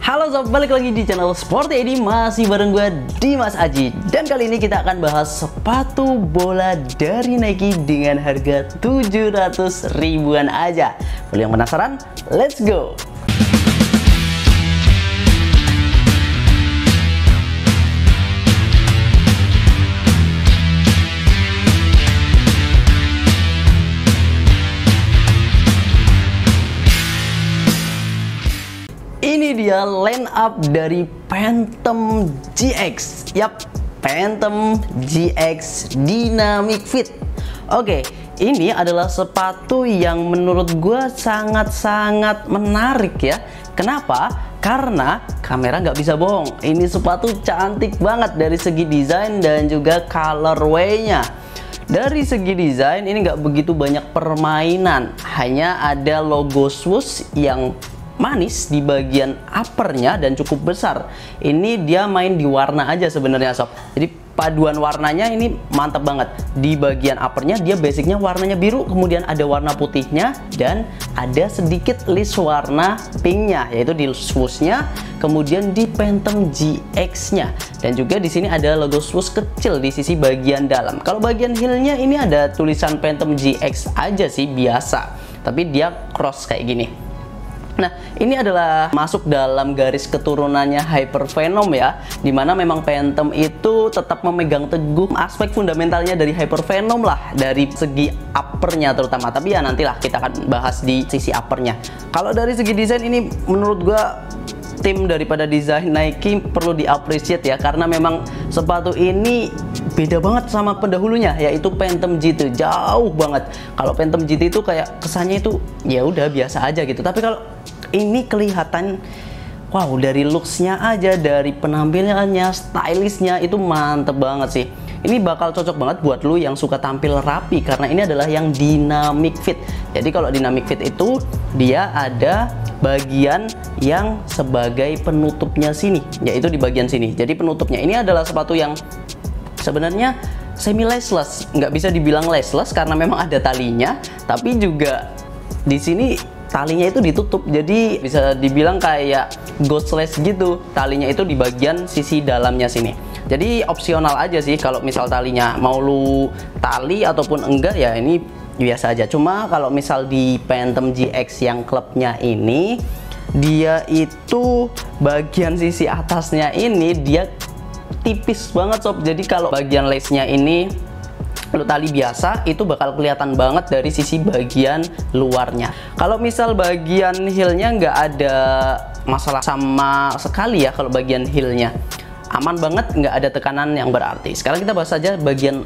Halo sob, balik lagi di channel Sporty ID, masih bareng gue Dimas Aji. Dan kali ini kita akan bahas sepatu bola dari Nike dengan harga 700 ribuan aja. Kalau yang penasaran, let's go! Ini dia line up dari Phantom GX. Yap, Phantom GX Dynamic Fit. Oke, ini adalah sepatu yang menurut gue sangat-sangat menarik ya. Kenapa? Karena kamera nggak bisa bohong. Ini sepatu cantik banget dari segi desain dan juga colorway-nya. Dari segi desain ini nggak begitu banyak permainan. Hanya ada logo swoosh yang manis di bagian uppernya dan cukup besar. Ini dia main di warna aja sebenarnya sob. Jadi paduan warnanya ini mantap banget. Di bagian uppernya dia basicnya warnanya biru, kemudian ada warna putihnya dan ada sedikit list warna pinknya, yaitu di swooshnya, kemudian di Phantom GX-nya, dan juga di sini ada logo swoosh kecil di sisi bagian dalam. Kalau bagian heelnya ini ada tulisan Phantom GX aja sih biasa, tapi dia cross kayak gini. Nah, ini adalah masuk dalam garis keturunannya Hyper Venom ya, dimana memang Phantom itu tetap memegang teguh aspek fundamentalnya dari Hyper Venom lah, dari segi uppernya terutama. Tapi ya nantilah kita akan bahas di sisi uppernya. Kalau dari segi desain ini menurut gua tim daripada desain Nike perlu diapresiasi ya, karena memang sepatu ini beda banget sama pendahulunya, yaitu Phantom GT. Jauh banget. Kalau Phantom GT itu kayak kesannya itu ya udah biasa aja gitu, tapi kalau ini kelihatan wow, dari looksnya aja, dari penampilannya, stylishnya itu mantep banget sih. Ini bakal cocok banget buat lu yang suka tampil rapi, karena ini adalah yang dynamic fit. Jadi kalau dynamic fit itu dia ada bagian yang sebagai penutupnya sini, yaitu di bagian sini. Jadi penutupnya ini adalah sepatu yang sebenarnya semi laceless, nggak bisa dibilang laceless karena memang ada talinya, tapi juga di sini talinya itu ditutup, jadi bisa dibilang kayak ghostless gitu. Talinya itu di bagian sisi dalamnya sini. Jadi opsional aja sih kalau misal talinya mau lu tali ataupun enggak ya, ini biasa aja. Cuma kalau misal di Phantom GX yang klubnya ini, dia itu bagian sisi atasnya ini dia tipis banget sob. Jadi kalau bagian lace-nya ini lu tali biasa, itu bakal kelihatan banget dari sisi bagian luarnya. Kalau misal bagian heelnya nggak ada masalah sama sekali ya, kalau bagian heelnya aman banget, nggak ada tekanan yang berarti. Sekarang kita bahas saja bagian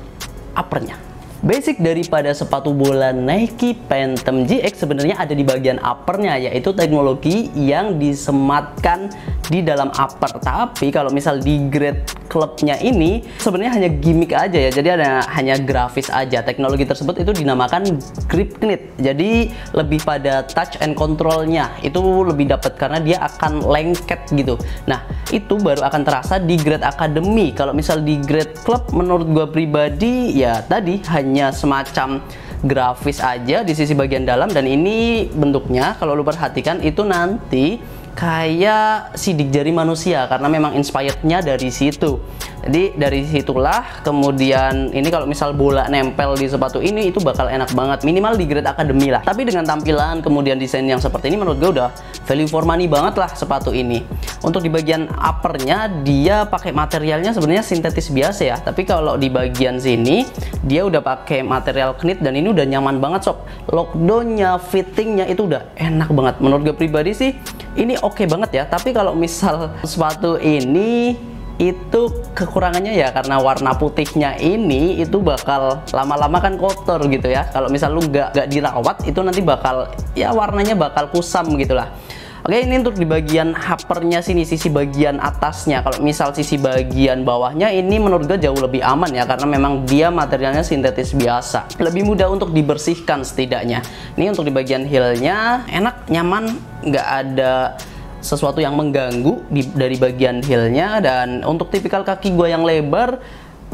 uppernya. Basic daripada sepatu bola Nike Phantom GX sebenarnya ada di bagian uppernya, yaitu teknologi yang disematkan di dalam upper. Tapi kalau misal di grade klubnya ini sebenarnya hanya gimmick aja ya, jadi hanya grafis aja. Teknologi tersebut itu dinamakan grip knit, jadi lebih pada touch and controlnya itu lebih dapat karena dia akan lengket gitu. Nah, itu baru akan terasa di grade academy. Kalau misal di grade club menurut gua pribadi ya tadi hanya semacam grafis aja di sisi bagian dalam, dan ini bentuknya kalau lu perhatikan itu nanti kayak sidik jari manusia karena memang inspirednya dari situ. Jadi dari situlah kemudian ini kalau misal bola nempel di sepatu ini itu bakal enak banget, minimal di grade academy lah. Tapi dengan tampilan kemudian desain yang seperti ini menurut gue udah value for money banget lah sepatu ini. Untuk di bagian uppernya dia pakai materialnya sebenarnya sintetis biasa ya, tapi kalau di bagian sini dia udah pakai material knit dan ini udah nyaman banget sob. Lockdownnya, fittingnya itu udah enak banget. Menurut gue pribadi sih ini oke banget ya. Tapi kalau misal sepatu ini itu kekurangannya ya karena warna putihnya ini itu bakal lama-lama kan kotor gitu ya. Kalau misal lu nggak dirawat itu nanti bakal ya warnanya bakal kusam gitulah. Oke, ini untuk di bagian uppernya sini, sisi bagian atasnya. Kalau misal sisi bagian bawahnya ini menurut gue jauh lebih aman ya, karena memang dia materialnya sintetis biasa, lebih mudah untuk dibersihkan setidaknya. Ini untuk di bagian heelnya enak, nyaman, nggak ada sesuatu yang mengganggu dari bagian heelnya. Dan untuk tipikal kaki gue yang lebar,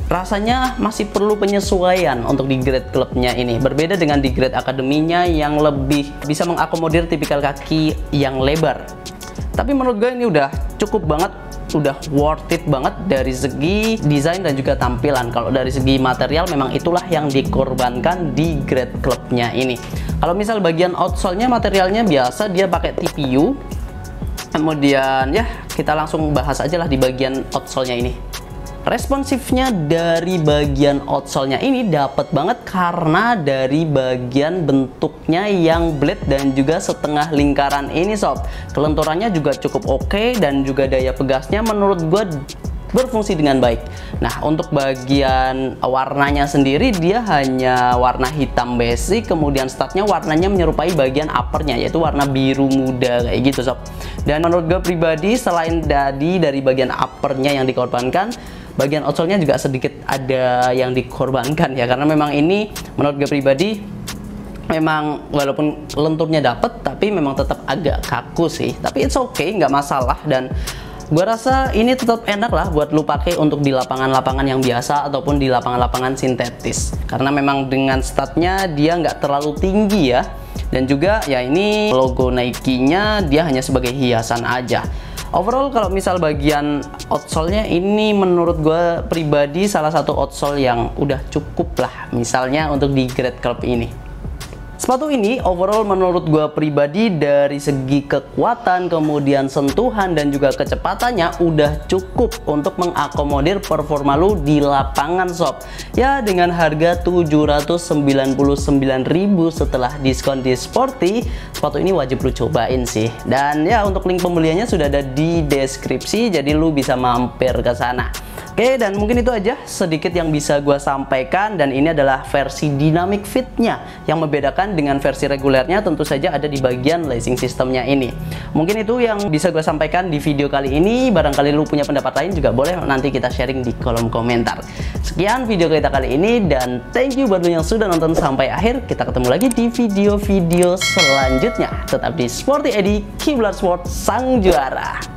rasanya masih perlu penyesuaian untuk di grade klubnya ini. Berbeda dengan di grade akademinya yang lebih bisa mengakomodir tipikal kaki yang lebar. Tapi menurut gue ini udah cukup banget, udah worth it banget dari segi desain dan juga tampilan. Kalau dari segi material memang itulah yang dikorbankan di Great Club-nya ini. Kalau misal bagian outsole-nya materialnya biasa, dia pakai TPU. Kemudian ya kita langsung bahas aja lah di bagian outsole-nya ini. Responsifnya dari bagian outsole-nya ini dapat banget karena dari bagian bentuknya yang blade dan juga setengah lingkaran ini sob. Kelenturannya juga cukup oke dan juga daya pegasnya menurut gue berfungsi dengan baik. Nah, untuk bagian warnanya sendiri dia hanya warna hitam basic, kemudian statnya warnanya menyerupai bagian uppernya yaitu warna biru muda kayak gitu sob. Dan menurut gue pribadi selain dari bagian uppernya yang dikorbankan, bagian outsole-nya juga sedikit ada yang dikorbankan ya, karena memang ini menurut gue pribadi memang walaupun lenturnya dapet tapi memang tetap agak kaku sih, tapi it's okay, nggak masalah. Dan gue rasa ini tetap enak lah buat lu pakai untuk di lapangan-lapangan yang biasa ataupun di lapangan-lapangan sintetis, karena memang dengan statnya dia nggak terlalu tinggi ya, dan juga ya ini logo Nike-nya dia hanya sebagai hiasan aja. Overall kalau misal bagian outsole-nya ini menurut gue pribadi salah satu outsole yang udah cukup lah misalnya untuk di Great Club ini. Sepatu ini overall menurut gue pribadi dari segi kekuatan, kemudian sentuhan dan juga kecepatannya udah cukup untuk mengakomodir performa lu di lapangan sob. Ya dengan harga 799.000 setelah diskon di Sporty, sepatu ini wajib lu cobain sih. Dan ya untuk link pembeliannya sudah ada di deskripsi, jadi lu bisa mampir ke sana. Oke, dan mungkin itu aja sedikit yang bisa gue sampaikan, dan ini adalah versi dynamic fit-nya. Yang membedakan dengan versi regulernya tentu saja ada di bagian lacing sistemnya ini. Mungkin itu yang bisa gue sampaikan di video kali ini. Barangkali lu punya pendapat lain juga boleh nanti kita sharing di kolom komentar. Sekian video kita kali ini, dan thank you buat lu yang sudah nonton sampai akhir. Kita ketemu lagi di video-video selanjutnya. Tetap di Sporty Eddy, Kiblat Sport, sang juara.